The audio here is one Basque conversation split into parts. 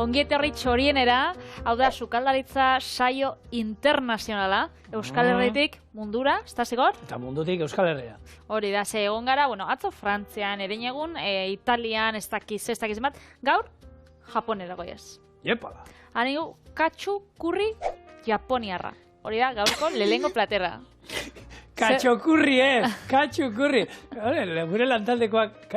ongi etorri txorienera, hau da, sukaldaritza saio internazionala, Euskal Herritik mundura, ez da zigor? Eta mundutik Euskal Herria. Hori da, ze egon gara, bueno, atzo Frantzian, erein egun, Italian, ez dakiz bat, gaur, Japonera goiaz. Iepala. Hanigu, katsu kurri japoniarra. Hori da, gaurko lehengo platerra. Katxokurri, katxokurri. Gure lantaldekoak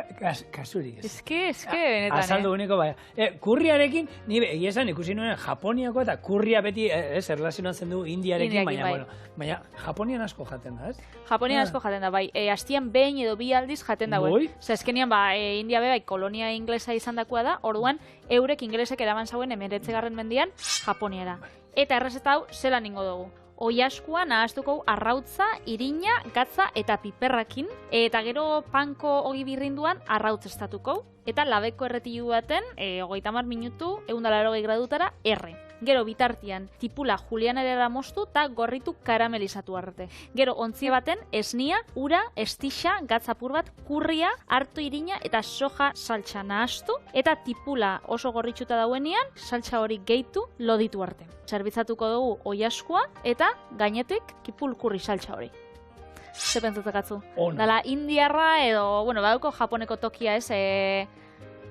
kasurik. Eske, benetan, Azaldu uniko, baina. Kurriarekin, egia esan ikusi nuen Japoniako eta kurria beti, erlazionatzen du Indiarekin, baina Japonian asko jaten da, ez? Japonian asko jaten da, bai. Hastian behin edo bi aldiz jaten dauen. Zezkenian, India bai, kolonia inglesa izan dakoa da, orduan, eurek inglesek eraman zauen 19. mendian Japoniara. Eta errezeta hau, zelan ingo dugu. Oiaskua nahaztuko arrautza, irina, gatza eta piperrakin. Eta gero panko ogi birrinduan arrautz estatuko. Eta labeko erretilu baten, 30 minutu, 180 gradutara, erre. Gero bitartian, tipula julianera moztu eta gorritu karamelizatu arte. Gero ontzie baten, esnia, ura, estixa, gatzapur bat, kurria, hartu irina eta soja saltsa nahaztu. Eta tipula oso gorritxuta dauenean, saltsa hori gehitu loditu arte. Zerbitzatuko dugu oiaskua eta gainetik kipul kurri saltsa hori. Ze pentsatzen gatzu? Dala indiarra edo, badauko japoneko tokia ez,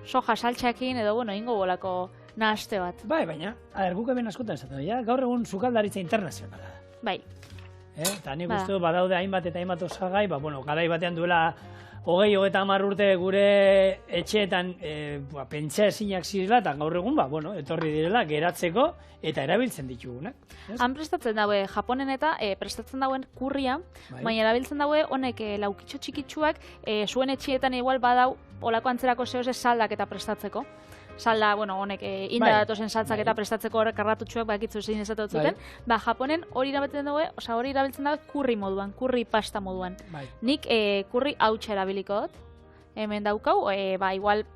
soja saltxakin edo, ingo bolako nahaste bat. Bai, baina, guk hemen askotan esaten, gaur egun sukaldaritza internazionala. Bai. Eta nik uste badaude hainbat eta hainbat osagai, garai batean duela 30 urte gure etxeetan pentsa ezinak zirela, eta gaur egun, etorri direla, geratzeko eta erabiltzen ditugunak. Han prestatzen daue, Japonen eta prestatzen dauen kurria, baina erabiltzen daue honek laukitxo txikitsuak, zuen etxeetan igual badau olako antzerako zehoz saldak eta prestatzeko. Salda, honek indadatozen saltzak eta prestatzeko horrek karratutxuak bakitzu zein ezatu zuten. Japonen hori erabiltzen daue, hori erabiltzen daue kurri moduan, kurri pasta moduan. Nik kurri hautsa erabiliko dut. Hemen daukau, igual,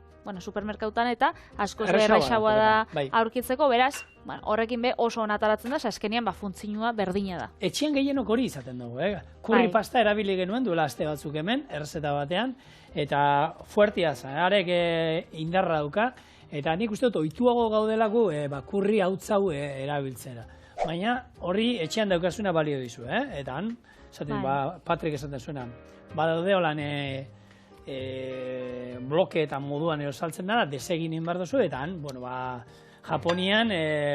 supermerkautan eta askoz erraixagoa da aurkitzeko, beraz, horrekin be oso onataratzen da, azkenean funtzinua berdina da. Etxean gehienok hori izaten dugu, kurri pasta erabili genuen duela aste batzuk hemen, errezeta batean, eta fuertia arek indarra dauka, eta nik uste dut ohituago gaudelako kurri hautzau erabiltzera. Baina hori etxean daukazuna balio dizu, eta han, Patrik esaten zuena, badaude holan blokeetan moduan saltzen dara, desegin inbar duzu, eta han, Japonian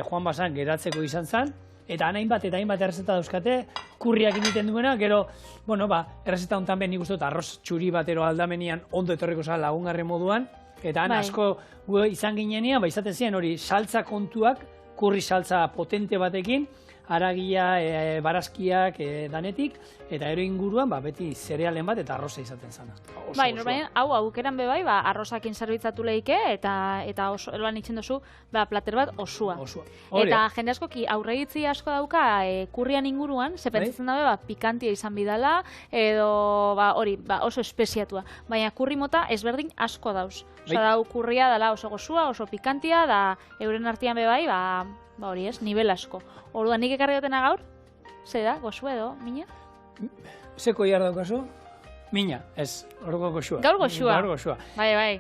Juan Basan geratzeko izan zen, eta han hainbat eta hainbat errezeta dauzkate, kurriak egiten duena, gero, errezeta honetan ben nik uste dut arroz txuri batero aldamenian ondo etorriko zala lagungarri moduan, eta han asko izan ginenean, izaten ziren hori saltza kontuak, kurri saltza potente batekin, haragia, barazkiak danetik, eta ero inguruan beti zerealen bat eta arroza izaten zana. Normalen, hau aukeran bai, arrozakin zerbitzatu lehike, eta eloan itxen duzu, plater bat osua. Eta jende askoki aurregitzi asko dauka kurrian inguruan, zepentzatzen dabe pikantia izan bidala, edo oso espeziatua. Baina kurri mota ezberdin asko dauz. Osa dau kurria dela oso gozua, oso pikantia, da euren artean bai, hori ez, nivel asko. Orduan nik ekarri dutena gaur, ze da, goxua edo, mina? Zeko jar daukazu? Mina, ez, orduko goxua. Gaur goxua. Gaur goxua. Bai.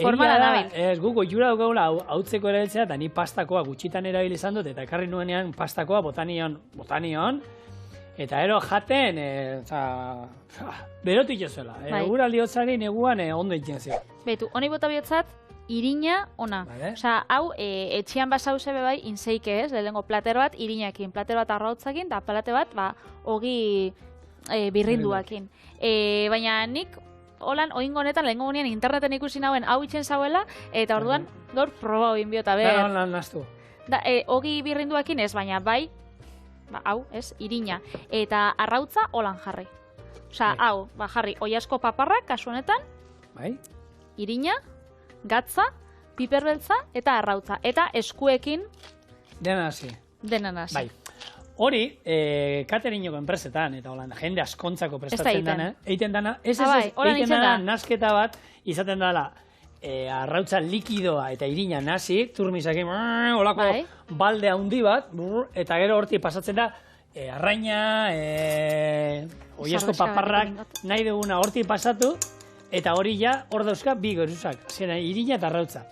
Formala nabil. Ez, gu goxura daukagula hautzeko erabiltzea, eta ni pastakoa gutxitan erabil izan dut, eta ekarri nuenean pastakoa botanion, eta ero jaten, berotik jozuela. Gura aldihotzari neguan ondo itzen zio. Betu, honi bota bihotzat, irina ona. Osa, hau, etxian basauze bai, inzeike ez, lehenko plater bat irinakin, plater bat arrautzakin, eta plater bat, ogi birrinduakin. Baina nik, holan, oingo honetan, lehenko gunean interneten ikusi nauen hau itxen zauela, eta orduan, gaur proba oin biota, ber. Naztu. Ogi birrinduakin ez, baina bai, hau, ez, irina. Eta arrautza holan jarri. Osa, hau, jarri, oiasko paparrak, kasu honetan, irina, gatza, piperbeltza eta arrautza. Eta eskuekin... Dena hasi. Bai. Hori, caterinoko enpresetan, eta jende askontzako prestatzen dana, egiten dana, egiten dana nasketa bat, izaten dela arrautza likidoa eta irina nasi, turmisakin, olako balde handi bat, eta gero horti pasatzen da, arraina, oiasko paparrak, nahi duguna horti pasatu, eta hori ja, hor dauzka, bi geruzak, irina eta arrautza.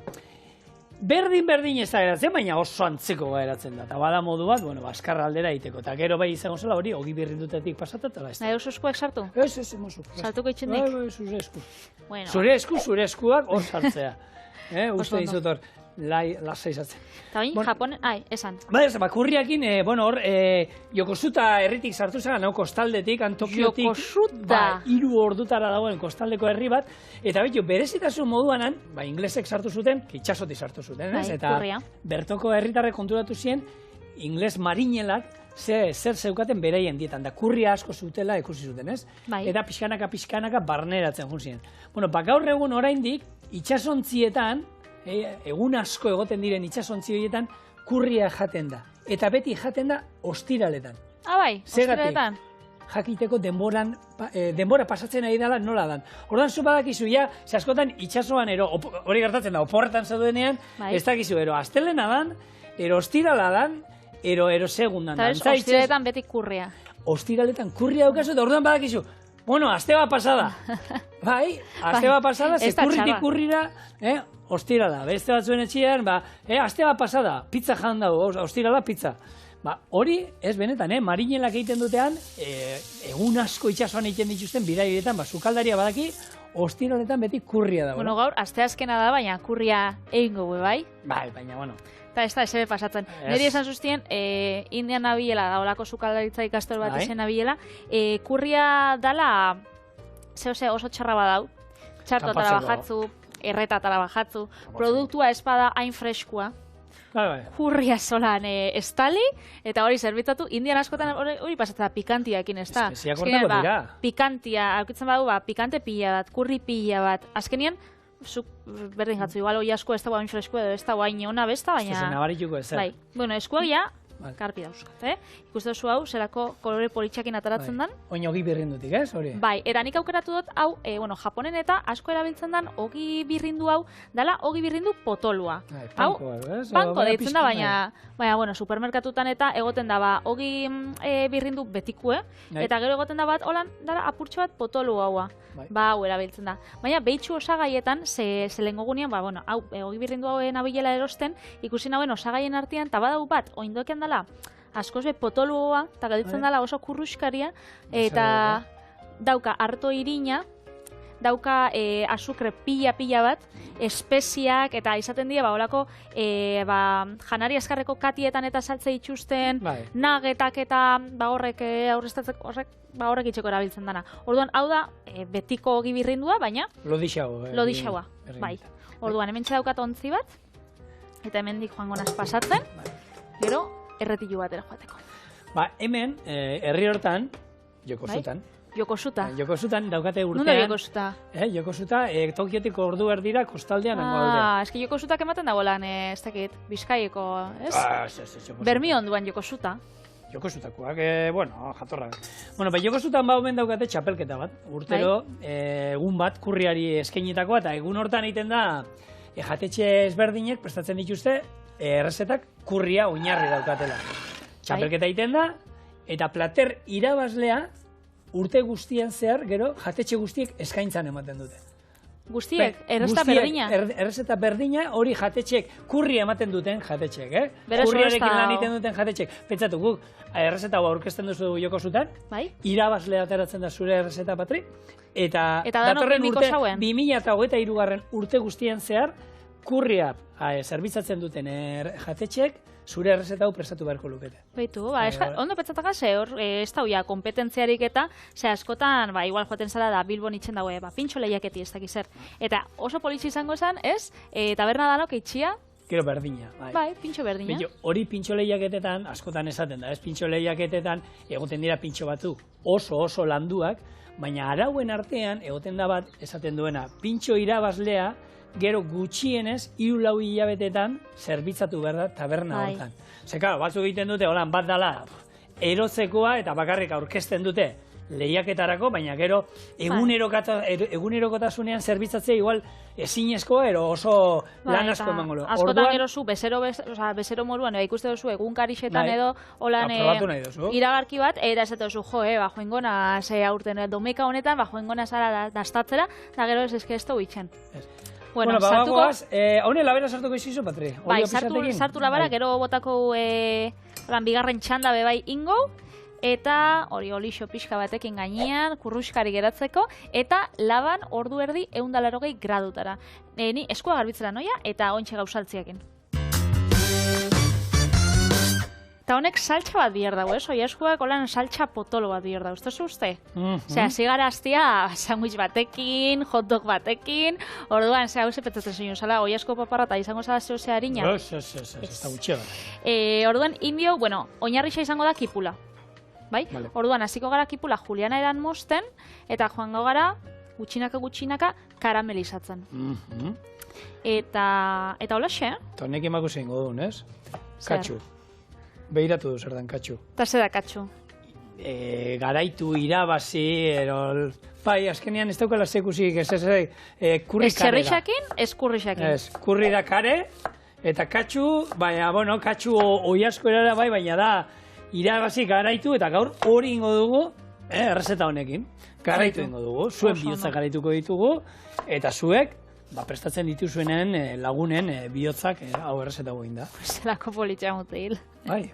berdin ez da geratzen, baina oso antzeko geratzen da. Eta bada modu bat, baskarra aldera egiteko. Eta gero bai izango zela hori, ogi birrindutetik pasatat, eta ez da. Nahi oso eskuak sartu? Ez, mozu. Saltuko itxendik? Zure esku. Zure eskuak hor sartzea. Uste dizut hor, lasai izatzen. Eta bain, Japonen, esan. Kurriakin, hor, Yokosuta herritik sartu zen, kostaldetik, Tokiotik, Yokosuta! 3 ordutara dagoen kostaldeko herri bat, eta berezitasun moduanan, inglesek sartu zuten, itxasotik sartu zuten, eta bertoko herritarrek konturatu ziren, ingles marinelak, zer zeukaten beraien dietan, da kurria asko zutela ikusi zuten, ez? Eta pixkanaka barneratzen juzien. Gaur egun oraindik, itxasontzietan, egun asko egoten diren itxasontzi horietan, kurria jaten da. Eta beti jaten da ostiraletan. Bai, ostiraletan? Jakiteko denbora pasatzen ari dela nola dan. Ordan zu badakizu, ze askotan itxasoan, hori gertatzen da, oporretan zaudenean, ez dakizu, astelena dan, ostirala dan, ero segundan dan. Eta ostiraletan beti kurria. Ostiraletan kurria daukazu, eta ordan badakizu, aste bat pasada. Bai, aste bat pasada, ze kurritik kurrira, ostirala. Beste batzuen etxean, aste bat pasada, pizza jan dago, ostirala pizza. Hori, ez benetan, marinelak egiten dutean, egun asko itxasoan egiten dituzten bidaietan, sukaldaria badaki, ostiraletan beti kurria dago. Gaur, asteazkena da, baina kurria egingo bai? Bai, baina, Eta ez da, esebe pasatzen. Neri esan zuztien, Indian nabilela, da olako sukaldaritza ikastol bat izen nabilela, kurria dala, oso txarra badau, txartotara bajatzu, erretatara bajatzu, produktua espada hain freskua, kurria solan estali, eta hori zerbitzatu, Indian askotan hori pasatzen da pikantiakin, ez da? Espeziak hortako dira. Pikantia, aukitzen badu, pikante pila bat, kurri pila bat, azkenien, zuk berdin jatzu, igual hoi asko ez da hain freskua edo ez da hain eona besta, baina... Zuzen nabarituko ez, Bai, eskuak ja, karpi dauzkat, Ikuste duzu hau, zelako kolore politxakin ataratzen dan. Oin ogi birrindutik, ez, hori? Bai, eta nik aukeratu dut, hau, Japonen eta asko erabiltzen dan ogi birrindu hau, dala ogi birrindu potolua. Hau, panko deitzen da, baina, supermerkatutan eta egoten da, ogi birrindu betikue, eta gero egoten da bat, holan, dala apurtxo bat potolu haua. Hau erabiltzen da. Baina, behitxu osagaietan, ze lehengo gunean, hau, ogi birrindu hau nabilela erosten, ikusi nauen osagaien artean, eta badau bat, oindoken dala, askoz potoloa, eta galditzen dala oso kurruskaria, eta dauka harto irina, dauka azukre pila bat, espeziak, eta izaten dira, olako, janari azkarreko katietan eta saltze itxusten, nagetak eta horrek horrek itxeko erabiltzen dana. Orduan, hau da, betiko ogi birrindua, baina... Lodixaua, bai. Orduan, hemen daukat ontzi bat, eta hemendik joango naz pasatzen, gero, erretilu batera joateko. Hemen, herri hortan, Yokosutan. Yokosutan daukate urtean. Nunda Yokosuta? Yokosuta, Tokiotik ordu erdira kostaldean hango alde. Eski Yokosutak ematen dagoelan, ez dakit, Bizkaieko, ez? Bermi onduan Yokosuta. Yokosutakoak, jatorra. Yokosutan omen daukate txapelketa bat. Urtero, egun bat kurriari eskainitakoa, eta egun hortan egiten da, jatetxe ezberdinek prestatzen dituzte, errezetak kurria oinarri daukatela. Txapelketa egiten da, eta plater irabazlea urte guztian zehar, gero, jatetxe guztiek eskaintzan ematen dute. Guztiek? Errezeta berdina? Errezeta berdina, hori jatetxek, kurri ematen duten jatetxek, kurriarekin lan egiten duten jatetxek. Pentsatu, guk, errezeta hau aurkezten duzu Yokosutan, irabazlea ateratzen da zure errezeta patri, eta datorren urte, 2023 urte guztian zehar, kurria zerbitzatzen duten jatetxek, zure errezeta hau prestatu beharko lukete. Beitu, ondo pentsataka, ez da uia kompetentziarik eta, askotan, igual joaten zara da Bilbon itxen daue, pintxo lehiaketi ez dakiz zer. Eta oso politxi izango zen, ez, taberna danok itxia. Gero berdina. Bai, pintxo berdina. Hori pintxo lehiaketetan, askotan esaten da, ez pintxo lehiaketetan, egoten dira pintxo batzu oso landuak, baina arauen artean, egoten da bat, esaten duena, pintxo irabazlea, gero gutxienez, 3-4 hilabetetan zerbitzatu behar da taberna hortan. Batzuk egiten dute, holan bat dala, erotzekoa eta bakarrik aurkezten dute lehiaketarako, baina gero egunerokotasunean zerbitzatzea igual ezinezkoa, oso lan asko emango. Askotan gero zu, bezero moruan, ikuste duzu, egunkarixetan edo, holan iragarki bat, eta ez duzu, joengona aurten domeka honetan, joengona zara dastatzera, da gero ez da huitzen. Bueno, bagoaz, hone labera sartuko izizu, Patri? Bai, sartu labera, gero botako bigarren txanda bebai ingo, eta hori olixo pixka batekin gainean, kurruskari geratzeko, eta laban ordu erdi 180 gradutara. Ni eskua garbitzera noia, eta ontxe gauzaltziakin. Eta honek saltxa bat bier dago, ez? Oiaskuak holan saltxa potolo bat bier dago, ez tozu uste? Osea, zigara hastia sandwich batekin, hotdog batekin, orduan, hau sepetatzen zuen zala, oiasko paparra eta izango zala zehose harina. Ez da gutxea. Orduan, indio, oinarrixa izango da kipula. Bai? Orduan, hasiko gara kipula Juliana eran mosten, eta joango gara gutxinaka karamelizatzen. Eta holaxe, Eta honek emako zein godun, ez? Katxu. Behiratu du zer den katxu. Eta zer da katxu? Garaitu, irabazi, bai, azkenean ez daukala zekusik, kurri ez txerrixakin, ez kurrixakin. Ez, kurri da kare, eta katxu, baina, katxu oiasko erara bai, baina da, irabazi, garaitu, eta gaur hori ingo dugu, errezeta honekin, garaitu ingo dugu, zuen bihotzak garaituko ditugu, eta zuek, prestatzen dituzuenen lagunen bihotzak hau errezeta guin da. Zelako politxea mote hil. Bai,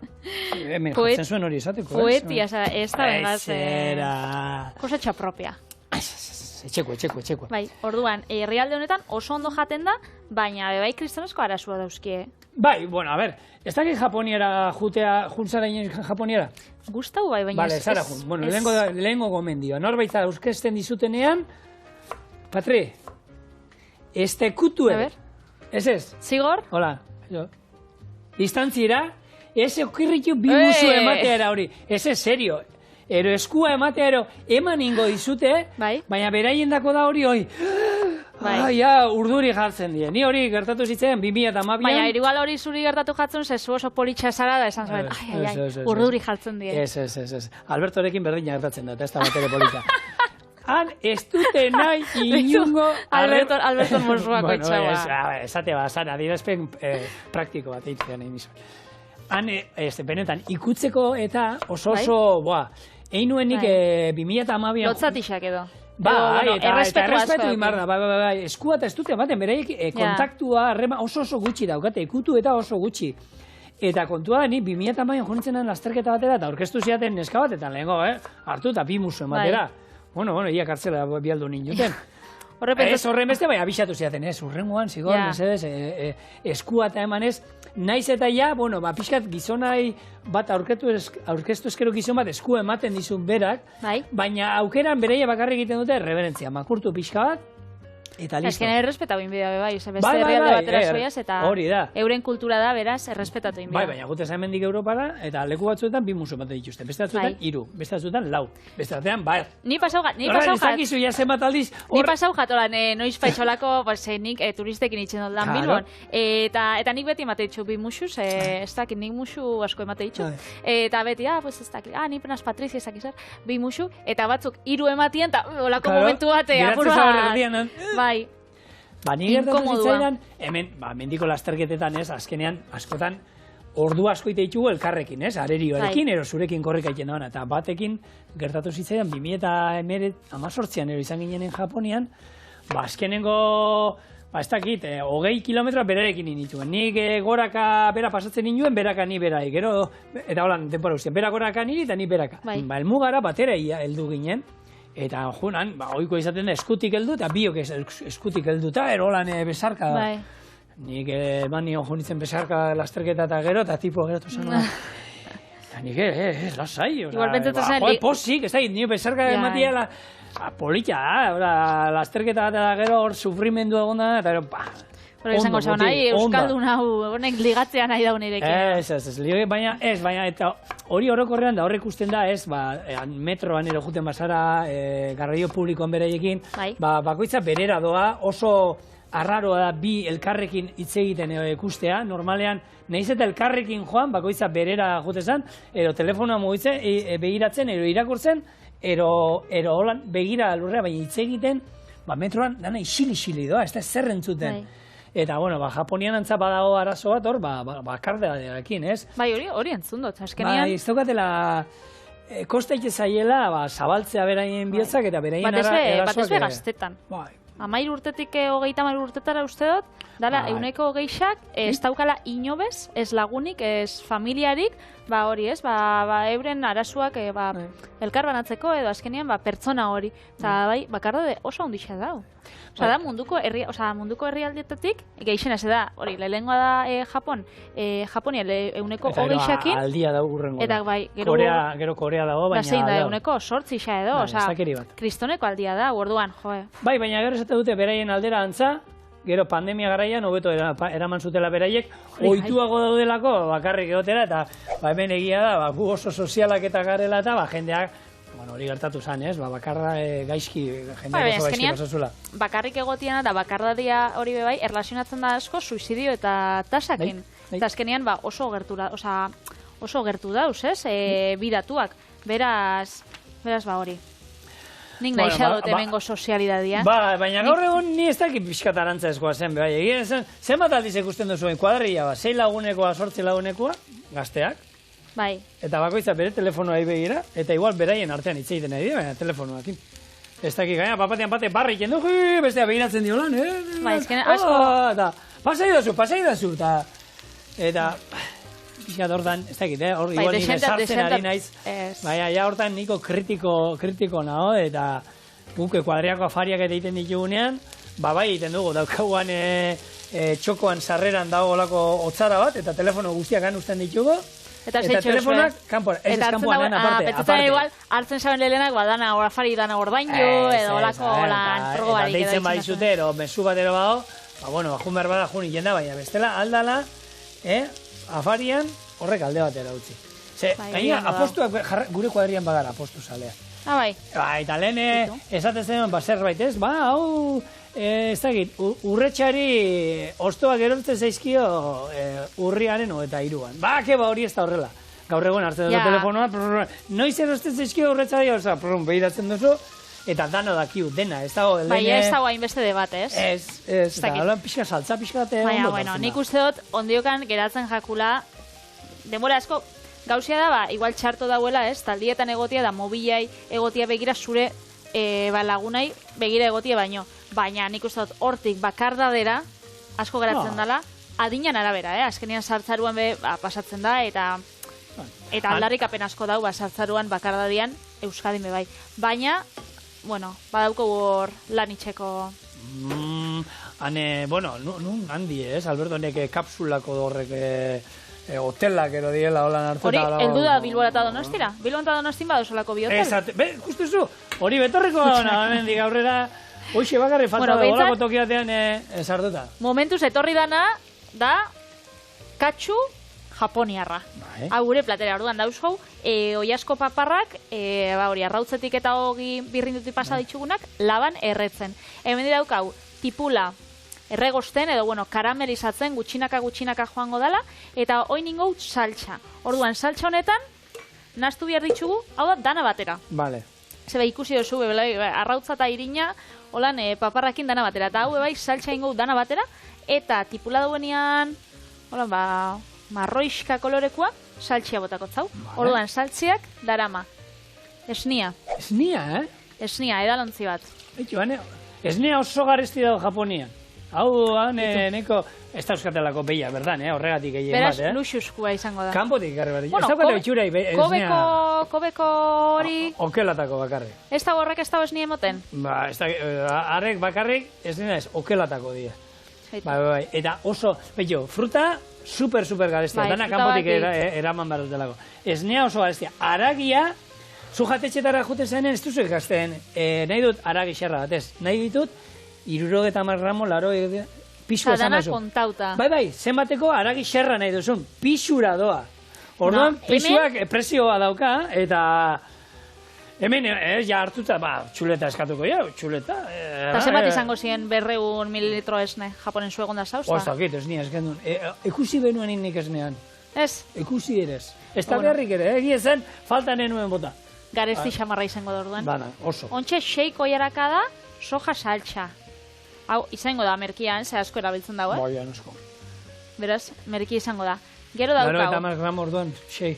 hemen jartzen zuen hori izateko. Poetia, ez da bengaz. Ezera. Kosetxa propia. Etxeko. Bai, orduan, herrialde honetan oso ondo jaten da, baina bebai kristanezko arazua dauzkie. Bai, a ber, ez dakit japoniera juntzara inen japoniera? Gustau bai, baina ez. Bale, zara jun. Bueno, lehengo gomendioa. Norbaitza euskesten dizutenean, Patri, kutue. Ez? Zigor? Hola, jo. Distantzira, ese okirritu bimuzu emateara hori. Ese serio. Ero eskua ematearo eman ingo dizute, baina beraien dako da hori. Urduri jartzen die. Ni hori gertatu zitzen 2012an. Baina, igual hori zuri gertatu jatzen, zezu oso politxa zara da esan zuen. Urduri jartzen die. Ez. Albertorekin berdina gertatzen da, ez da batere politxa. Han ez dute nahi inungo... Alberto Morsuako etxaua. Esate bazan, adierazpen praktiko bat egiten nahi mizu. Han, benetan, ikutzeko eta oso, egin nuenik 2012an... Lotzatixak edo. Eta errespetu imar da, eskua eta ez dute, bereik kontaktua, oso gutxi daukate, ikutu eta oso gutxi. Eta kontua da, ni 2012an jonitzen lasterketa batera, eta orkestu ziaten neska bat, eta lehenko, hartu eta bi musu ematera. Ia kartzela bialdu nintzen. Ez horren beste, bai, abixatu ziaten, urrengoan, zigor, eskua eta emanez, naiz eta pixkat gizonai bat aurkeztu eskero gizon bat eskua ematen dizun berak, baina aukeran bereia bakarrik egiten dute reverentzia, makurtu pixka bat, eta listo. Ezken errespetatu inbidea, beste herrialde batera zoiaz, eta euren kultura da, beraz, errespetatu inbidea. Baina gutez hemendik Europara, eta leku batzuetan bi musu bat dituzte, beste batzuetan 3, beste batzuetan 4, beste batzuetan bar. Ni pasau jat. Ni pasau jat, noiz paixolako, nik turistekin itxen dut lan Bilbon, eta nik beti emate ditxu bi musuz, ez dakit, nik musu asko emate ditxu, eta beti, ez dakit, ni penaz Patrizia ez dakit zer, bi musu, eta batzuk 3 ematien, eta olako momentu batea, bai. Ni gertatu zitzaidan, hemen, mendiko lasterketetan ez, azkenean, askotan, ordu asko ite ditugu elkarrekin, ez, arerioarekin, ero zurekin korrika iten doan, eta batekin gertatu zitzaidan, 2018an ero izan ginenen Japonian, azkenengo, ez dakit, 20 kilometroa berarekin inituen. Nik goraka bera pasatzen inuen, beraka ni berai, gero, eta holan, denpora guztien, bera goraka niri eta ni beraka. Elmugara batera heldu ginen, eta junan, oiko izaten da, eskutik heldu, eta biok eskutik heldu, eta erolan besarka da. Nik nion junitzen besarka lasterketa eta gero, eta tipo geratu zen. Eta nik, lasai, posik, ez da, nio besarka ematia, polita da, lasterketa eta gero hor sufrimendu egon da, eta gero, Pero izango zau nahi, Euskaldun hau, honek ligatzea nahi daun irekin. Baina eta hori orokorrean da horrek usten da, metroan ero juten bazara, garraio publikoan beraiekin, bakoitza berera doa, oso arraroa da bi elkarrekin hitz egiten ikustea, normalean, nahiz eta elkarrekin joan, bakoitza berera jutezan, ero telefonoa mugitzen, begiratzen, ero irakurtzen, ero holan begira lurrea, baina hitz egiten, metroan dana isili doa, ez da zer entzuten. Eta, Japonian antza badago arazo bat hor, bakardearekin, ez? Hori entzun dut, azkenean. Ez daukatela, kosta ite zaiela, zabaltzea beraien bihotzak eta beraien arazoak. Bat ez be gaztetan. 13 urtetik 30 urtetara uste dut, dala, 100%ak ez daukala inobez, ez lagunik, ez familiarik, hori ez, euren arazuak elkar banatzeko edo azkenean pertsona hori. Eta bakarra oso handixa dau. Osa da, munduko herrialdietatik, geixen ez da, hori, lehengoa da Japonia 100%akin. Eta aldia da urrengo. Eta gero Korea dago, baina... Da zein da, 100% edo, osa, kristoneko aldia da, orduan, joe. Bai, baina gero esate dute beraien aldera antza, gero pandemia garaian, hobeto eraman zutela beraiek, ohituago daudelako bakarrik egotera, eta hemen egia da, gu oso sozialak eta garela eta jendeak, hori gertatu zen, ez? Bakarra gaizki, jendeak oso gaizki pasazula. Bakarrik egotiana eta bakardadia hori bebai, erlazionatzen da asko suizidio eta tasakin. Eta azkenean oso gertu dauz, ez? Bidatuak. Beraz hori. Nik nahi xadot emengo sozialidadia. Baina gaur egun ni ez dakit pixkat arantza eskoa zen, bai. Egin zen, zenbat aldiz ikusten duzuen kuadrilla, 6 lagunekoa, 8 lagunekoa, gazteak. Bai. Eta bakoitza bere telefonoa begira, eta igual beraien artean hitz egiten nahi dira, baina telefonoakin. Ez dakit gaina, bapatean barrik jendu, bestea begiratzen dio lan, Bai, ezken asko... Eta, pasai dazu, eta... Pixkat hortan, ez dakit, hor igual nire sartzen ari naiz. Baina, ja hortan niko kritiko nago, eta guke kuadriako afariak eta egiten ditugunean, bai egiten dugu, daukaguan txokoan sarreran dago olako hotzara bat, eta telefono guztiak usten ditugu, eta telefonak kanpoan, ez kanpoan aparte. Petzutan igual, hartzen saben lehenak, dana afari dana ordainu, edo olako lan progo barik. Eta deitzen badizute, ero, mesu bat ero bago, jun behar bada jun ikenda, baina bestela aldala, afarian horrek alde batera utzi. Gaina, apostuak gure kuadrian bagara apostu zalea. Bai. Eta lehen esaten zen, zerbait ez, hau, ez dakit, urretxari ostoak erortzen zaizkio urriaren eta iruan. Hori ez da horrela. Gaur egon hartzen duzu telefonoa, noiz erortzen zaizkio urretxari, behiratzen duzu, eta dano dakiu dena, ez dago... Bai, ez dago hainbeste debat, ez? Ez, eta holan pixka saltza pixka eta... Baina, bueno, nik uste dut, ondiokan geratzen jakula, denbora asko, gauzia da, igual txarto dauela, ez? Taldietan egotia da, mobilai egotia begira zure lagunai begira egotia baino. Baina nik uste dut, hortik bakardadera, asko geratzen dela, adinan arabera, azkenean sartzaruan pasatzen da, eta aldarrik apen asko dau, sartzaruan bakardadian, Euskadin bai. Baina, bueno, badauko hor lan itxeko... Nun handi ez, Alberto, neke kapsulako horrek hotelak ero diela holan hartu. Hori, eldu da Bilbora eta Donostira? Bilbora eta Donostin badosolako bi hotel? Justuzu, hori betorriko da, hemen dik aurrera, hoxe bakarri falta da, holako tokiatean sartuta. Momentuz etorri dana, da, katxu japoniarra. Hau gure platera, orduan dauzhau, oiasko paparrak, hori, arrautzetik eta hogi birrindutik pasa ditugunak, laban erretzen. Hemen daukau, tipula, erregosten, edo, karamelizatzen, gutxinaka joango dela, eta oin ningo saltxa. Orduan, saltxa honetan, naztu behar ditugu, hau da, dana batera. Vale. Zeba ikusi dozu, arrautza eta irina, holan, paparrakin dana batera. Eta hau, saltxa ingo dana batera, eta tipula duenean, holan, marroiska kolorekoa, saltxia botako zau. Orduan, saltxiak darama. Esnia. Esnia, Esnia, edalontzi bat. Esnia oso garesti dago Japonian. Hau, neko, ez da euskatelako behia, berdan, horregatik egin bat, Beraz, luxuskua izango da. Kanpotik garri bat. Ez daukate betxura esnia... Kobeko hori... Okelatako bakarrik. Ez da horrek ez da esnia emoten? Ez da, harrek bakarrik esnia ez, okelatako dira. Bai, eta oso, betxo, fruta super garestia, dana kanpotik eraman behar dutelako. Esnia oso garestia. Aragia, zu jatetxetara jute zenen, ez duzu ikasten, nahi dut aragi xerra bat, ez? Nahi ditut, 70 gramo, laro, pixua esan duzu. Kontauta. Bai, zenbateko aragi xerra nahi duzun, pixura doa. Orduan, pixuak presioa dauka, eta hemen, ja hartuta, txuleta eskatuko, txuleta. Eta zenbat izango ziren 200 mililitro esne, Japonen zuegon da zauzta? Ozakit, esnia eskendun. Ikusi benuen indik esnean. Ez? Ikusi erez. Ez da beharrik ere, ezen, falta nenuen bota. Garesti xamarra izango da orduan. Bana, oso. Ontxe, xeiko jaraka da, soja saltxa. Hau, izango da merkian, ze asko erabiltzen dago, Bai, anusko. Beraz, merki izango da. Gero daukau. 90 gramo orduan, xei.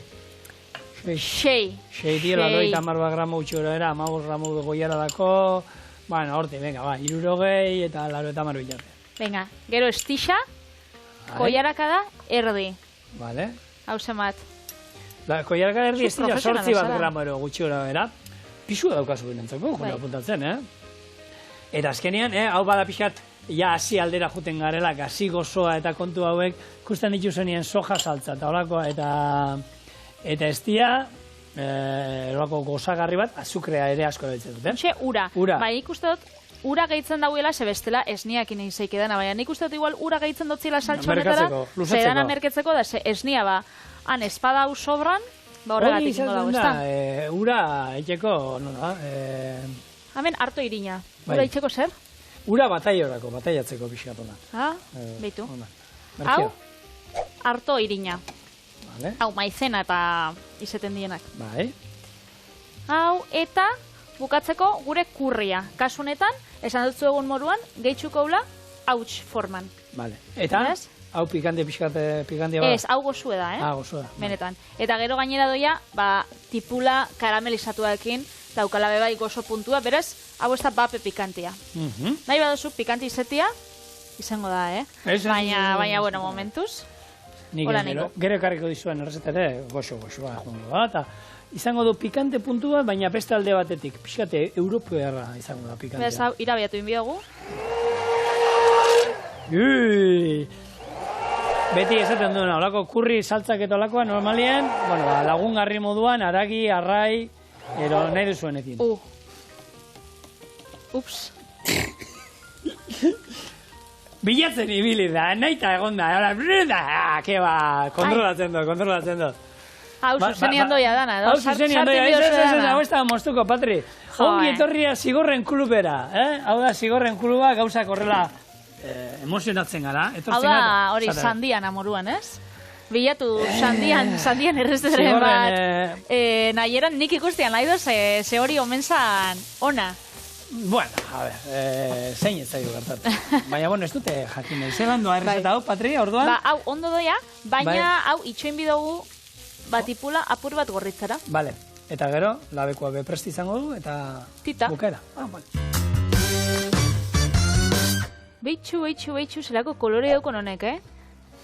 Xei. Xei dira, 90 gramo utxora era, 15 gramo goiara dako, Bueno, horti, venga, 60 eta 80 bitartean. Venga, gero estixa, koiaraka da, erdi. Vale. Hau zemat. Koiaraka erdi estixa 8 gramo ero gutxi gora bera. Pisua daukazu benentzako, jona apuntatzen, Eta azkenean, hau bada pixat, ja hasi aldera juten garela, hasi gozoa eta kontu hauek, ikusten dituzenien soja saltza eta olakoa, eta estia, olako gozagarri bat, azukrea ere asko erabiltzen dut, Hoxe, ura. Bai, ikuste dut, ura gehitzen dauela, ze bestela esniakin eizeik edana, baina nik uste dut igual ura gehitzen dut zila saltxonetara, zedana merketzeko, da esnia ba, han espada hau sobran, ba horregatik ingo dago, ezta? Ura eiteko, nola? Hemen harto irina. Ura itxeko zer? Ura bataiatzeko pixkatona. Beitu. Hau, harto irina. Hau, maizena eta izeten dienak. Bai. Hau, eta bukatzeko gure kurria. Kasunetan, esan dutzu egun moruan, gehitxuko ula, hauts forman. Vale. Eta, hau pikantea bat? Ez, hau gozue da, Gozue. Benetan. Eta gero gainera doia, tipula karamelizatuarekin, daukala bebai gozo puntua, beraz, hau ez da bape pikantia. Nahi baduzu pikanti izetia, izango da, Baina, bueno, momentuz. Gero ekarriko dizuen errezetere, goxo-goxoa, eta izango du pikante puntua, baina beste alde batetik, pixkate, europearra izango da pikantea. Beraz, hau, irabiatu inbiogu. Beti esaten duena, olako kurri saltzak eta olakoa normalien, lagungarri moduan, aragi, arrai, ero nahi duzuenekin. Ups. Bilatzen ibili da, nahi eta egon da, kontrolatzen dut. Hau zuzenian doia dana, edo? Hau zuzenian doia, hau ez da moztuko, Patri. Ongi etorria Zigorren klubera, hau da Zigorren kluba gauzak horrela emozionatzen gara. Hau da hori sandian amoruan, ez? Bilatu sandian errezteren bat nahieran nik ikustian nahi doz, ze hori omenzan ona. Bueno, a ver, zein ez zaigu gertatu. Baina, bueno, ez dute jakin nahi. Zelan doa errezeta hau, Patri, orduan? Hau, ondo doia, baina hau itxoin bidogu batipula apur bat gorritzara. Vale, eta gero, labekoa bepresti izango du, eta bukera. Beitxu, zelako kolore daukon honek,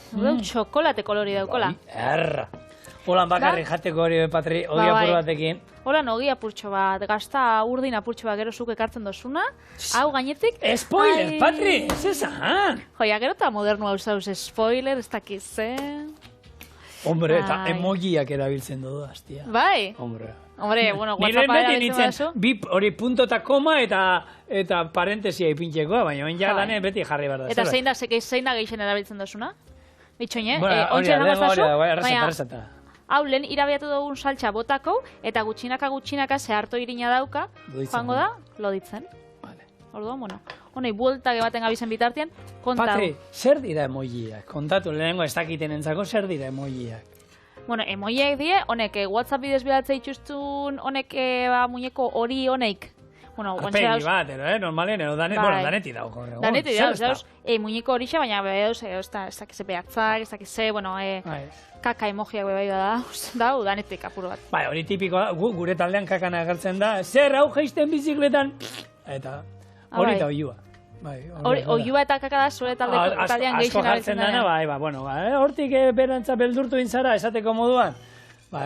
Txokolate kolori daukola. Erra. Holan bakarri jateko hori, Patri, ogi apur batekin. Holan ogi apurtxo bat, gazta urdin apurtxo bat gero zuk ekartzen dozuna. Hau gainetik... Spoiler, Patri, ez esan! Joia, gero eta modernu hau zauz, spoiler, ez dakizen... Hombre, eta emojiak erabiltzen dudu, hastia. Bai? Hombre, bueno, WhatsAppa erabiltzen bazu. Bi hori punto eta koma eta parentesia ipintxekoa, baina oin ja danen beti jarri behar da. Eta zein da geixen erabiltzen dozuna? Bitxoin, hori da, hau, lehen irabiatu dugun saltxa botako, eta gutxinaka ze harto irina dauka, joango da, loditzen. Orduan, bueno, honei, bueltak ebaten gabizen bitartean, kontau. Patri, zer dira emojiak? Kontatu, lehenengo ez dakiten entzako, zer dira emojiak? Bueno, emojiak die, honek, WhatsApp bidez bidatzea itxustun, honek, muñeko hori honek. Bueno, Pegi bat, normalen, daneti dago. Daneti dago, muñeko horixe, baina behauz, ez dakize behatzak, ez dakize, bueno, kaka emojiak bebai da, dau, danetik apur bat. Bai, hori tipikoa, gure taldean kakana agertzen da, zer hau jaisten bizikletan, eta hori eta oiua. Oiua eta kaka da zure taldean gehixen abiltzen dena. Bai, bueno, hortik berantza beldurtu intzara, esateko moduan,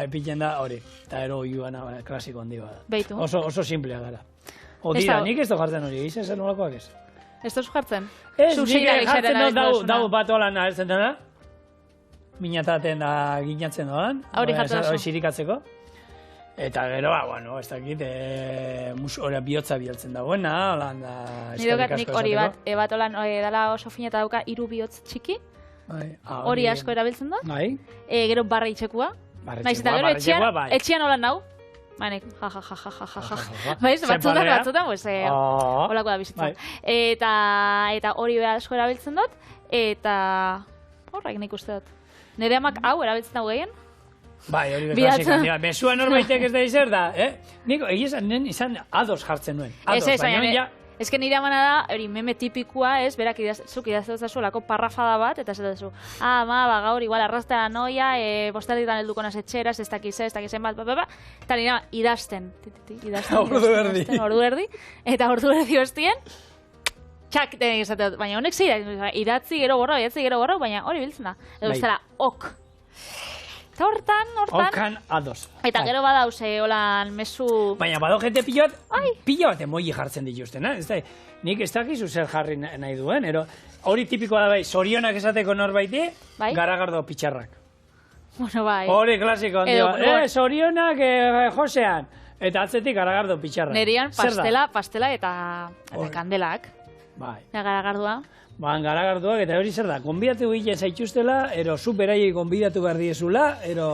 epiten da hori, eta ero oiuana klasiko handi bada. Beitu. Oso simplea gara. Odira, nik ez du jartzen hori, izen zen nolakoak ez? Ez dozu jartzen? Ez, nik jartzen dau bat holan ahertzen dena. Minataten da ginatzen doan. Hori jartzen dozu. Hori sirikatzeko. Eta gero, bueno, ez dakit, hori bihotza bihaltzen dagoena, holan da eskerrik asko nik hori bat holan dala oso fina eta dauka 3 bihotz txiki. Hori asko erabiltzen da. Gero barra itxekua. Naiz eta gero etxean holan nau. Manek, ja. Baiz, batzutan, holako da bizitzen. Eta hori beha asko erabiltzen dut, eta horrek nik uste dut. Nire amak hau erabiltzen dago gehien? Bai, hori beklasikoan dira. Mesua norbaitek ez da izer da, Niko, izan ados jartzen nuen. Ez que nire amana da, hori meme tipikua ez, berak zuk idaztezazu lako parrafada bat, eta zetezu, gaur igual arrastea noia, bosterditan helduko naz etxeraz, ez dakize bat, eta nire idazten, ordu erdi, eta ordu erdi bestien, txak, baina honek zira, idatzi gero borro, baina hori biltzen da, edo ez dela, ok. Eta hortan... Okan ados. Eta gero badauz, holan mesu... Baina bado jente pilo bat emoji jartzen dituzten, nik ez dakizu zer jarri nahi duen, hori tipikoa da bai, zorionak esateko norbaiti, garagardo pitxarrak. Bueno, bai. Hori klasiko, zorionak Josean, eta atzetik garagardo pitxarrak. Nerian pastela eta kandelak. Bai. Garagardua. Garagarduak, eta hori zer da, gonbidatu gile zaituztela, zu beraiei gonbidatu behar diezula, ez dakit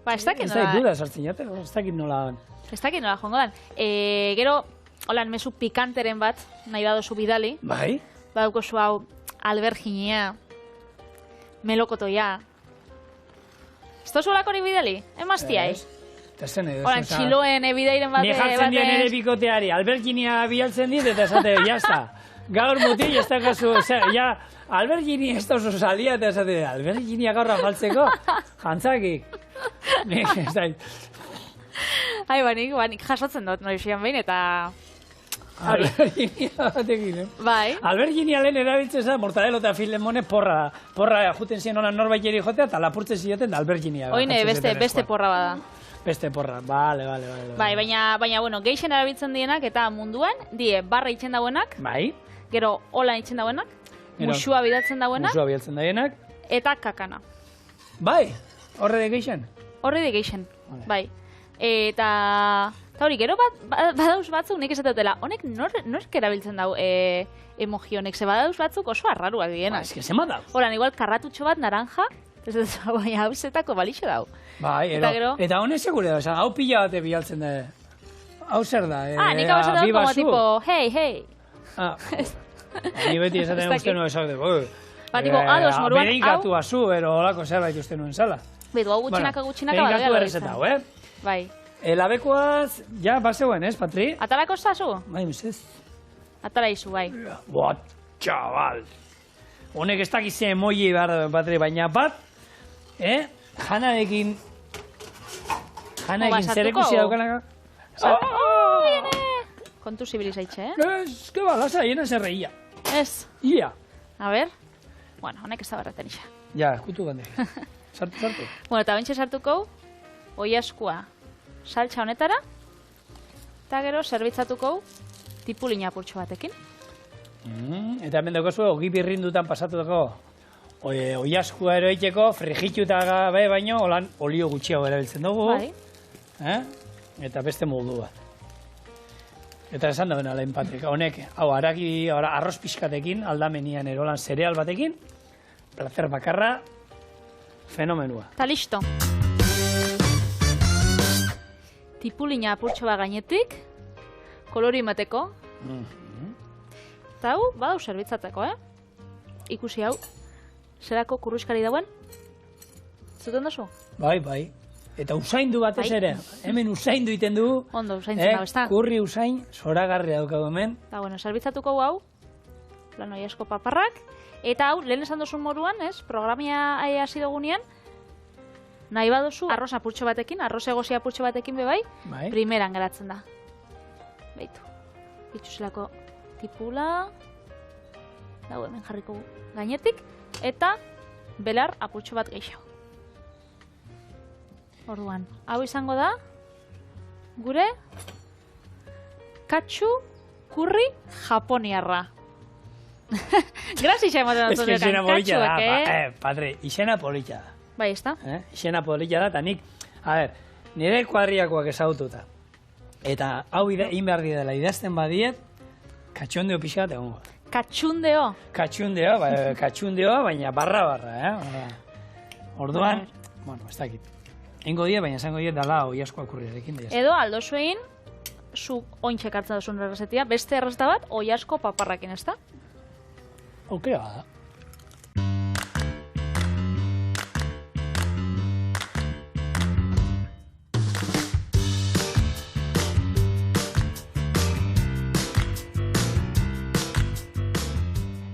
nola... Ez dakit duda sartzen jate, ez dakit nola... Ez dakit nola jongo dan. Gero, holan, mesu pikanteren bat, nahi badozu bidali. Bai. Baduko zu hau, alberginia, melokotoia. Ez tozu hori bidali? Emaztiai? Eta zen edo. Holan, txiloen bidairen bat... Ni jartzen dien ere bikoteari, alberginia bialtzen dit, eta esate, jazta. Gaur mutil, ez da kasu, ja, alberginia ez da oso salia, eta esate, alberginia gaur afaltzeko, jantzakik. Ez da... Nik jasotzen dut, noizian behin, eta... Alberginia batekin, Bai. Alberginia lehen erabiltzen za, mortadelo eta filemone porra juten ziren honan norbaiteri jotea, eta lapurtzen ziren da alberginia. Oine, beste porra bada. Beste porra, bale. Bai, baina, bueno, geixen erabiltzen dienak eta munduan, barra itzen dauenak. Bai. Gero, holan itzen dauenak. Musua bidatzen dauenak. Eta kakana. Bai, horre de geixen? Horre de geixen, bai. Eta hori, gero badauz batzuk, nik esate dutela, honek nork erabiltzen dau emoji honek, ze badauz batzuk oso arraruak dienak. Ez que zema dauz. Horan, igual karratutxo bat naranja, ez dut, baina hau zetako balixo dau. Bai, eta honek segure da, hau pila bate bialtzen da. Hau zer da, nik hau esate dut, como tipo, hey. Ni beti esaten uste nuen esak dugu. Tipo, ados moruan, hau... Bereikatu azu, olako zerbait uste nuen zala. Betu, hau gutxinaka bereikatu errezeta, Bai. Labekoaz, ja, bazeuen, Patri? Atalako zazu? Bai, misez. Atala izu, bai. What, txabal. Honek ez dakize emoji behar, Patri, baina bat, janarekin zerekusi daukanaka. Kontu zibilizaitxe, Ez, que ba, lasa, hiena zer reia. Ez. Ia. A ver. Bueno, honek ez da barreten isa. Ja, kutu gandek. Sartu. Bueno, eta bentsa sartuko, oiaskua saltsa honetara, eta gero zerbitzatuko tipulina apurtxo batekin. Eta hemen dagozu, ogi birrindutan pasatuko oiaskua eroiteko, frigitu eta gabe baino, holan olio gutxiago erabiltzen dugu. Bai. Eta beste moldu bat. Eta esan da bena lehen Patrik, honek, arroz pixkatekin, aldamenian erolan zereal batekin, placer bakarra, fenomenua. Ta listo. Tipulina apurtxo bat gainetik, kolori mateko. Eta hau, badau zerbitzatzeko, Ikusi hau, zerako kurruskari dauen? Zuten dozu? Bai. Eta usaindu batez ere, hemen usaindu iten du. Ondo, usaintzen dago, ez da? Kurri usain, zoragarria daukagu hemen. Eta, bueno, zerbitzatuko hau, plano iasko paparrak. Eta hau, lehen esan dozun moduan, programia hasi dugunean, nahi baduzu arroz apurtxo batekin, arroz egozi apurtxo batekin bebai, primeran geratzen da. Beitu. Itxuzelako tipula, dago hemen jarriko gainetik, eta belar apurtxo bat gehiago. Orduan, hau izango da, gure katsu kurri japoniarra. Grazi ematen dut dukan katsuak, Padre, izena politxa da. Bai, ez da? Izena politxa da, eta nik, nire kuadriakoak ezagututa. Eta hau egin behar didela idazten badiet, katxondeo pixat egongo. Katxundeo? Katxundeo, baina barra, Orduan, bueno, ez dakit. Engo die, baina esango die dala oiaskoa kurriarekin. Edo aldo zuein, zu ointxek hartzen duzun errezetia, beste errezeta bat, oiasko paparrakin, ez da? Okea da.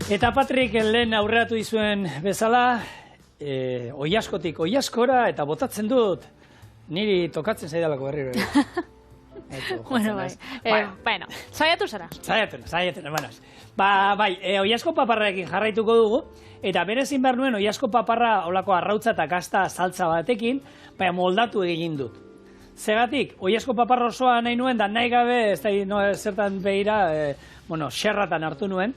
Eta Patrik lehen aurreratu dizuen bezala, oiaskotik oiaskora eta botatzen dut, niri tokatzen zaidalako berriro. Bueno, bueno, saiatu zara. Saiatu, bueno. Bai, oiasko paparraekin jarraituko dugu, eta berezin behar nuen oiasko paparra olako arrautza eta gazta saltza batekin, baina moldatu egin dut. Zegatik, oiasko paparra osoa nahi nuen, da nahi gabe, ez da zertan behira, xerratan hartu nuen,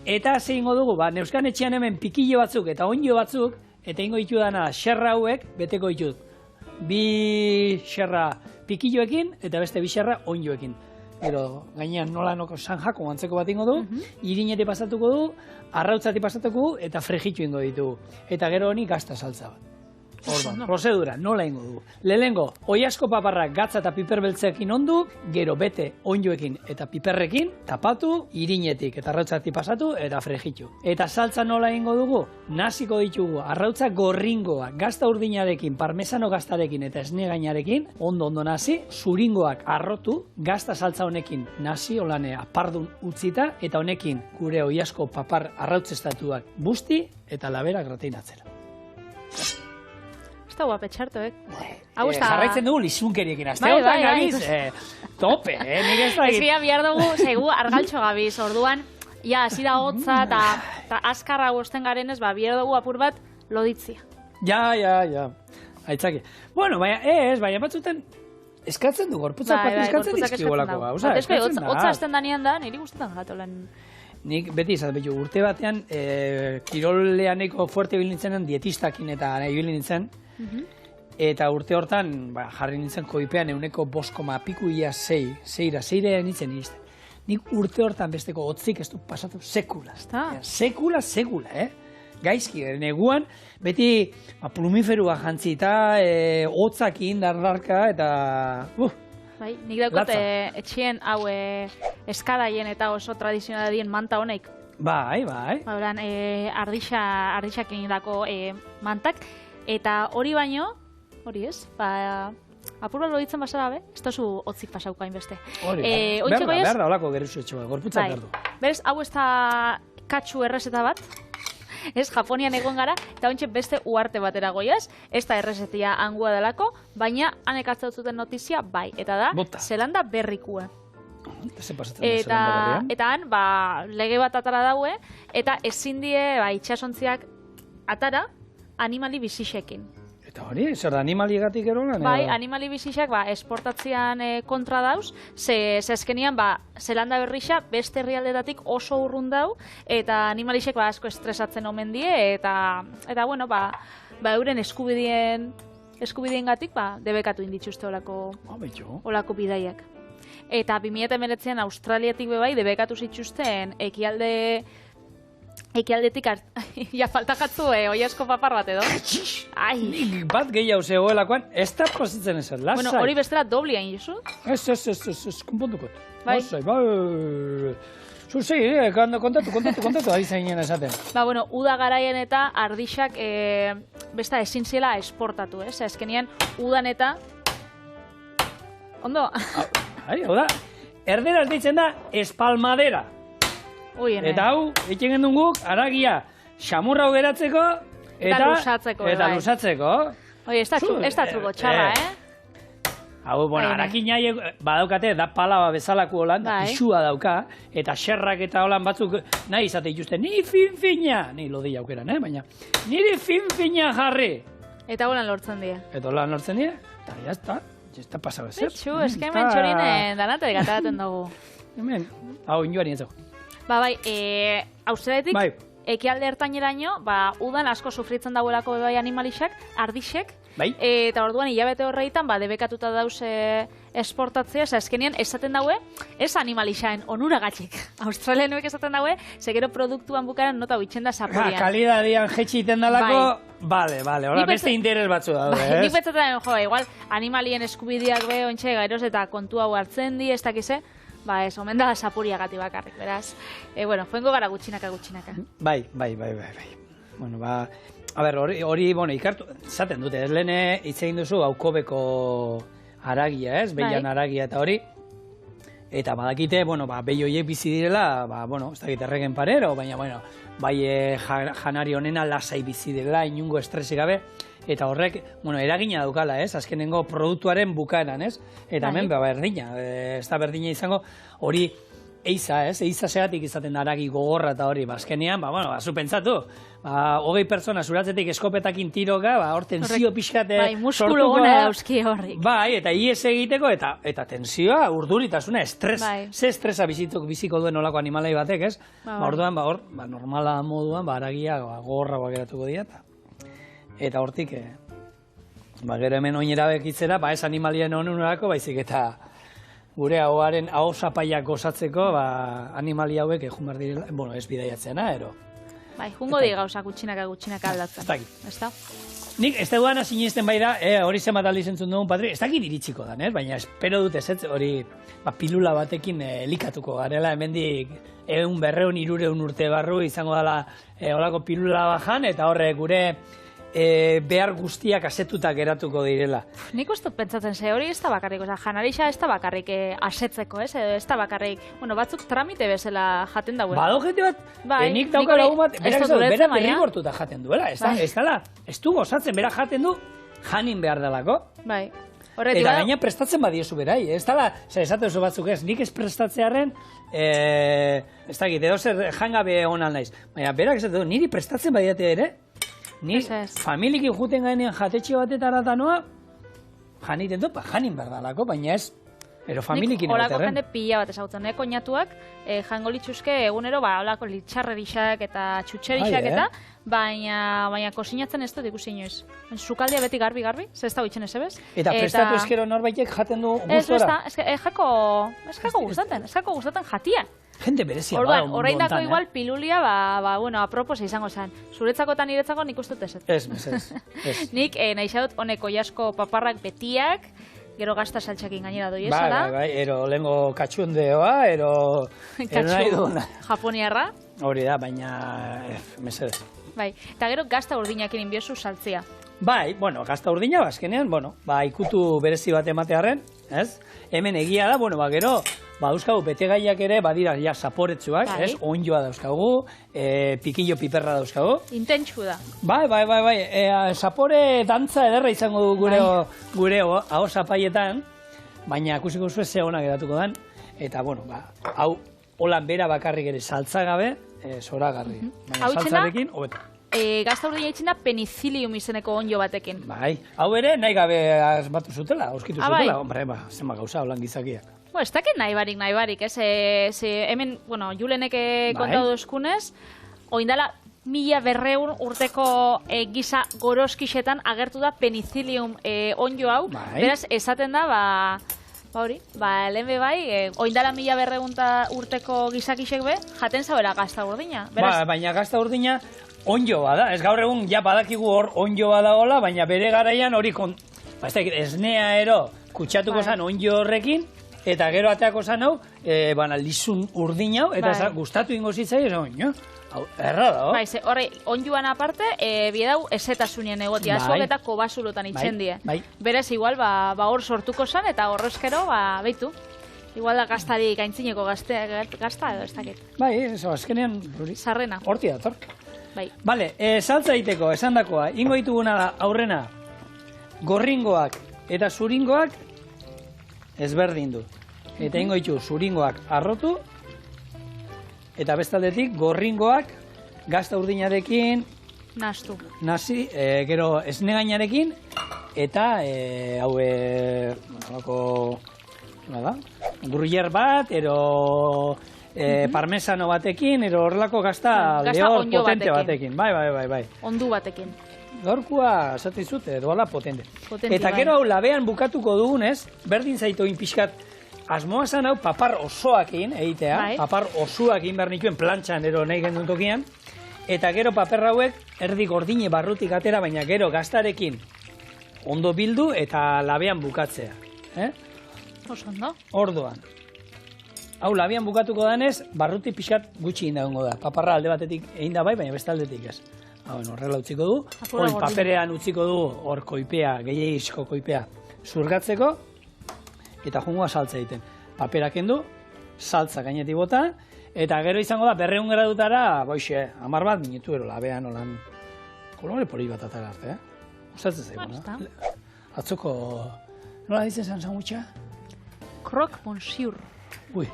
eta zehingo dugu, neuskan etxean hemen pikillo batzuk eta onjo batzuk, eta ingo ditu dana xerra hauek, beteko ditut. Bi xerra pikilloekin eta beste bi xerra onjoekin. Gero gainean nolanoko sanjako antzeko bat ingo du, irinetik pasatuko du, arrautzatik pasatuko du eta frejitu ingo ditugu. Eta gero honi gazta saltza bat. Orduan, prozedura, nola ingo du. Lehenengo, oiasko paparrak gatza eta piper beltzekin ondu, gero bete onjoekin eta piperrekin, tapatu, irinetik eta arrautzatik pasatu eta frejitu. Eta saltza nola ingo dugu? Naziko ditugu, arrautza gorringoa, gazta urdinarekin, parmesano gaztarekin eta esne gainarekin, ondo nazi, zuringoak arrotu, gazta saltza honekin nazi, olane apardun utzita, eta honekin gure oiasko papar arrautzestatuak busti eta labera grateinatzera. Eta guapetxartu, Jarraitzen dugu lizunkeriekin, azte honetan gabiz, tope, nik ez da egin. Ez bihar dugu, segu argaltxo gabiz, orduan, hasi da hotza, eta askarra guzten garenez, bihar dugu apur bat loditzia. Ja, aitzaki. Bueno, baina batzuten eskatzen du, gorputzak bat eskatzen dizkigolako gauza, eskatzen da. Hotza esten danean da, niri guztetan gato lan. Nik beti izan betu, urte batean, kiroleaneko fuerte bilintzen dietistakin eta ibili nintzen, eta urte hortan jarri nintzen koipean euneko 5,6 seira nintzen iristen. Nik urte hortan besteko hotzik ez du pasatu sekula. Sekula, Gaizki, neguan, beti plumiferua jantzita, hotzakin, dardarka, eta... Bai, nik daukot etxien hau eskadaien eta oso tradizionala dien manta honek. Bai. Bauran, ardixakin dako mantak, eta hori baino, hori ez, apur bat loditzen basara be, ez tozu hotzik pasauko hainbeste. Hori, behar da olako geruzu etxoa, gorputzak behar du. Berez, hau ez da katsu errezeta bat, ez, Japonian egon gara, eta ontsa beste uarte batera goiaz, ez da errezetia angua delako, baina hanek hartzautzuten notizia bai, eta da, Zelanda berrikua. Eta han, lege bat atara daue, eta ezin die itxasontziak atara animali bizixekin. Eta hori, zer da animaliegatik erolan? Bai, animali bizixak esportatzean kontra dauz, ze ezkenian Zelanda berrixa beste herrialdetatik oso urrun dau, eta animalixek asko estresatzen omen die, eta bueno, euren eskubideen gatik debekatu indituzte olako bidaiak. Eta 2019an Australiatik bebai debekatu zituzten ekialdetik falta jatzu, oiasko papar bat edo. Nik bat gehiago zegoelakoan, ez da positzen esan, lasai. Bueno, hori bestela doblia inozu? Ez, konpontukot. Lasai, Zuzei, kontatu, ari zainen esaten. Bueno, uda garaien eta ardixak besta ezin zela esportatu, ez? Ezkenian, udan eta... Ondo? Hau da, erderaz ditzen da espalmadera. Eta hau, egiten gendun guk, aragia, xamurra geratzeko eta lusatzeko. Oi, ez da truko txarra, Hau, arakin nahi badaukate, da palaba bezalako holan, isua dauka, eta xerrak eta holan batzuk nahi izate dituzte, ni fin-fina, ni lodi jaukeran, baina, niri fin-fina jarri. Eta holan lortzen dira. Eta jazta, jazta pasaba zer. Betxu, eskemen txorinen danate gataraten dugu. Hemen, hau, inoari ez dugu. Australiatik, ekialde ertaineraino, udan asko sufritzen dagoelako bai animalixak, ardixek, eta orduan hilabete horreitan debekatuta dauz esportatzea, eskenean esaten daue, ez animalixaen onuragatik. Australianuek esaten daue, segero produktuan bukaren nota bitxen da zaporian. Kalidadian jetxiten dalako, bale, hola, beste interes batzu daude, ez? Nik betzaten, igual, animalien eskubideak ontxe gairoz eta kontu hau hartzen di, ez dakize, ez, omen da zapuriagati bakarrik, beraz. Bueno, fuengo gara gutxinaka. Bai. Bueno, a ber, hori, ikartu, zaten dute, ez lehene hitz egin duzu haukobeko haragia, ez? Beilan haragia eta hori. eta badakite, behi horiek bizi direla, ez dakit erregen parero, baina, bai janari honena lasai bizi direla, inungo estresik gabe, eta horrek, eragina daukala, ez? Azkenengo produktuaren bukaeran, ez? Eta hemen, berdina, ez da berdina izango, hori eiza, ez? Eiza segatik izaten da haragi gogorra eta hori, azkenean, zu pentsatu, 20 pertsona zuratzetik eskopetakin tiroka, hor tensio pixkate sortuko. Bai, muskulu gona dauzki horrik. Bai, eta ies egiteko, eta tensioa, urduritasuna, ze estresa biziko duen olako animalei batek, ez? Orduan, normala moduan, haragia gogorra geratuko dira, eta hortik, gero hemen oinera bekitzera, ez animalien onurako, baizik eta gure aho zapaiak gozatzeko, animali hauek egun behar direla, ez bidaiatzeana, ero. Bai, jungo di gauzak gutxinaka aldatzen. Ez da. Nik, ez da duana sinisten bai da, hori zenbat aldiz entzun dugun, Patri, ez dakit iritsiko da, baina espero dut ez, hori pilula batekin elikatuko garela, hemendik 100, 200 urte barru izango dela holako pilula bajan, eta horre gure behar guztiak asetutak geratuko direla. Nik uste pentsatzen ze hori ez da bakarrik, janarixa ez da bakarrik asetzeko, ez da bakarrik, batzuk tramite bezala jaten dauen. Bado jente bat, nik dauka lagun bat, bera derrigortuta jaten duela, ez du gozatzen, bera jaten du, janin behar delako. Bai. Eta gaina prestatzen badiezu berai, ez dala, esate oso batzuk ez, nik ez prestatzearen, ez dakit, edo zer jangabe honal naiz, baina berak esate du, niri prestatzen badiate ere, ni familikin juten gainean jatetxe batetara eta noa, janiten du, janin berdalako, baina ez, ero familikin egoterren. Nik olako jende pila bat ezagutzen, koinatuak, jango litxuzke egunero, olako litxarrerixak eta txutxerixak eta, baina kosinatzen ez dut ikusi inoiz. Zukaldia beti garbi, ez da huitzen ez ebez. Eta prestatu eskero norbaitek jaten du gustora? Ez jako gustaten jatia. Jende berezia bada mundu ontan, oraindako igual pilulia, apropos izango zen. Zuretzako eta niretzako nik ustut ez. Ez. Nik nahi xadut honeko jasko paparrak betiak, gero gazta saltxakin gainera doi esara. Bai, ero lengo katxundeoa, ero nahi duna. Japoniarra. Hori da, baina mesedez. Bai, eta gero gazta urdinakin inbiozu saltzia. Bai, gazta urdina, azkenean, ikutu berezi bat ematearen, ez? Hemen egia da, gero, dauzkagu betegaiak ere, badira, zaporetsuak, ez? Onjoa dauzkagu, pikillo piperra dauzkagu. Intentsu da. Bai, zapore dantza ederra izango du gure hau zapaietan, baina ikusiko zuen ze honak edatuko dan, eta, hau, holan bera bakarrik ere saltzagabe, zoragarri. Baina saltzarekin, hobeto. Gazta urdina itxina penicillium izeneko onjo batekin. Bai, hau ere nahi gabe asmatu zutela, auskitu zutela. Hombre, zenba gauza, holan gizakiak. Ez dakit nahi barik, ez? Hemen, Julenek kontatu duzkunez, oindala 1200 urteko giza goroskixetan agertu da penicillium onjo hau. Beraz, esaten da, lehenbe bai, oindala 1200 urteko gizakixek be, jaten zauela gazta urdina. Baina gazta urdina onjo bada, ez gaur egun ja badakigu hor onjo badagola, baina bere garaian hori esnea ero kutsatuko zan onjo horrekin, eta gero ateako zan hau, lizun urdin hau, eta gustatu ingo zitzai, erra da, Bai, horre, onjoan aparte, biedau ezetasunien egotia, azuak eta kobasulotan itzen die. Berez, igual, hor sortuko zan, eta horrezkero, behitu. Igual da gaztari gaintzineko gazta edo ez dakit. Bai, azkenean, sarrena. Horti dator. Bale, saltza egiteko, esan dakoa, ingo dituguna da aurrena, gorringoak eta zuringoak ezberdin du. Eta ingo ditu zuringoak arrotu, eta bestaldetik gorringoak gazta urdinarekin nasi, gero esnegainarekin, eta gruyer bat, ero parmesano batekin, ero horrelako gazta lehor potente batekin. Bai. Ondu batekin. Gaurkoa, esate zute, doala potente. Eta gero hau labean bukatuko dugunez, berdin zaitu inpixkat, asmoa zan hau papar osoak egin, egitea, papar osoak egin behar nituen plantxan ero nahi gendun tokian, eta gero paper hauek erdi gordine barrutik atera, baina gero gaztarekin ondo bildu eta labean bukatzea. Oso ondo. Orduan. Hau labian bukatuko danez, barruti pixkat gutxi indagongo da. Paparra alde batetik egin da bai, baina beste aldetik ez. Horrela utziko du. Hori paperean utziko du hor koipea, gehiagizko koipea zurgatzeko, eta jungoa saltza egiten. Paperak kendu, saltza gainetik bota, eta gero izango da 200 gradutara, boixe, 10 bat minutu ero labean olan kolore poli bat atara arte, Gustatzen zaigu, Atzoko, nola ditzen zan sandwicha? Croque monsieur. Ui,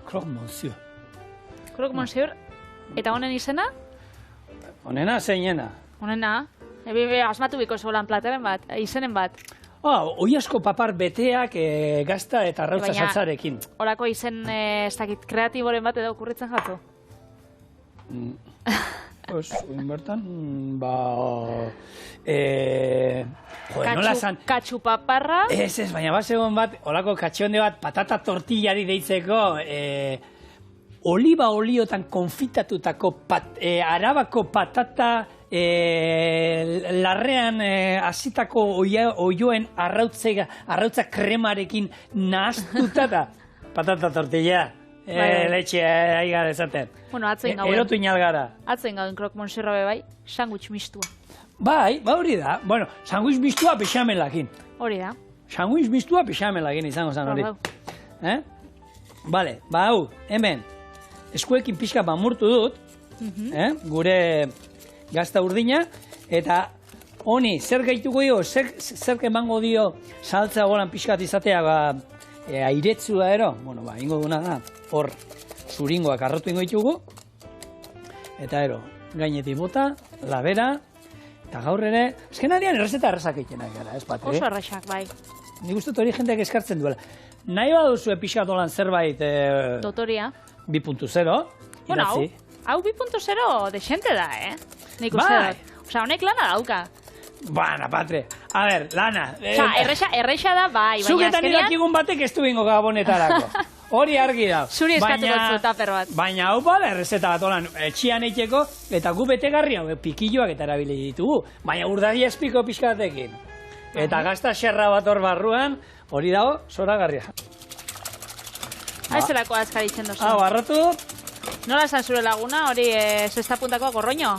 croque monsieur. Croque monsieur, eta honen izena? Honena, zeinena? Honena, asmatu biko zolan plateren bat, izenen bat. Oiasko papar beteak gazta eta arrautza saltzarekin. Horako izen, ez dakit, kreatiboren bat edo okurritzen jatu? Pues, bertan, nola zan... Katxu paparra? Ez, baina bat zegoen bat, horako katxonde bat, patata tortillari deitzeko, oliba oliotan konfitatutako arabako patata larrean hasitako oioen arrautza kremarekin nahaztuta da patata tortilla. Letxe, aigar ezaten. Bueno, atzen gauen. Erotu inalgara. Atzen gauen croque monsieur bai, sandwich mistua. Bai, hori da. Bueno, sandwich mistua bexamelakin. Hori da. Sandwich mistua bexamelakin izango zen hori. Bale, hau, hemen, eskuekin pixka bamurtu dut, gure gazta urdina, eta honi, zer gaituko dio, zer emango dio saltza golan pixkat izatea, airetzua ero, bueno, ingo duna da, hor, zuringoak arrotu ingo ditugu, eta ero, gainetik bota, labera, eta gaur ere, ezken aldean errezeta errezak egiten ari gara, ez bat, Oso errezak, bai. Nik uste hori jendeak eskartzen duela. Nahi baduzu pixkat dolan zerbait... Dotoria. 2.0, bueno, hau 2.0 desente da, Nik uste dut. Osa, honek lana dauka. Bana, patre. A ber, lana. Osa, erreixa da, bai. Zuketan irakigun batek ez du bingo gabonetarako. Hori argi da. Zuri eskatu dut taper bat. Baina hau bada errezeta bat olan etxian eiteko, eta gu betegarri hau pikilloak eta erabili ditugu. Baina urdari espiko pixkatekin. Eta gazta xerra bat hor barruan, hori dago, zoragarria. Aizerako azkaritzen dozu. Hau, arrotu. Nola esan zure laguna, hori zestapuntakoa gorroño?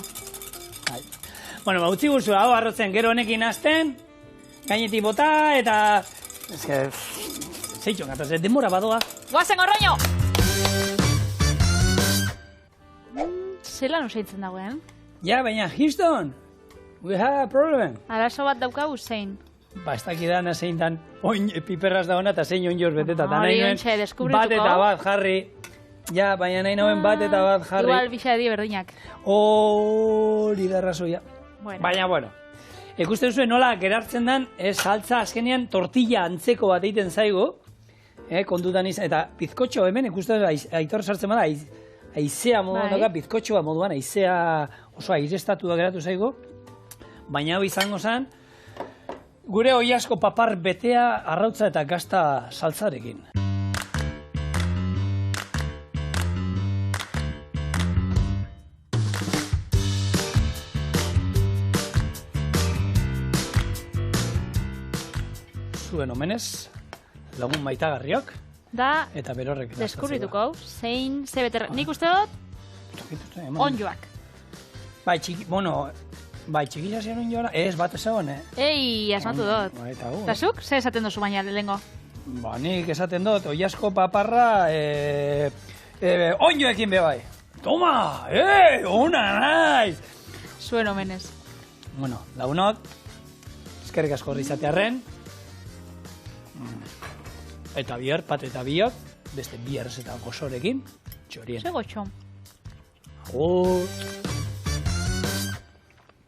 Bueno, utzi guzu, hau arrotzen gero honekin azten, gainetik bota, eta... Ez que... Zeitxo, gataz, demora badoa. Goazen gorroño! Zelan usaitzen dagoen? Ja, baina, Houston, we have a problem. Arazo bat daukagu zein? Ba, ez dakidana zein dan, piperraz da hona eta zein onjoz beteta. Hori ontxe, deskubrituko. Bat eta bat jarri. Ja, baina nahi nauen bat eta bat jarri. Igual bixa edi berdinak. Hori da razoia. Baina, bueno. Ikusten zuen nola gerartzen dan, saltza azkenean tortilla antzeko bat egiten zaigu. Kontutan izan, eta bizkotxo hemen, ikusten aitor sartzen bada, aizea moduan dago, bizkotxoa moduan, aizea oso airestatua geratu zaigu. Baina hau izango zen, gure oiasko papar betea arrautza eta gazta saltzarekin. Zuen omenez, lagun maitagarriok. Da, eta berorrek deskubrituko, zein, zebeter, nik uste dut, onjoak. Bai, txikila ziren onjoa, ez bat ezagon, Ei, asmatu dut. Eta zuk, ze esaten duzu baina lehengo? Ba, nik esaten dut, oiasko paparra, onjoekin be bai. Toma, ona naiz! Zuen omenez. Bueno, lagunok, eskerrik asko izatearren, eta bihar, pat eta biok, beste bihar eta gozorekin, txorien. Ze gotxo. Agur.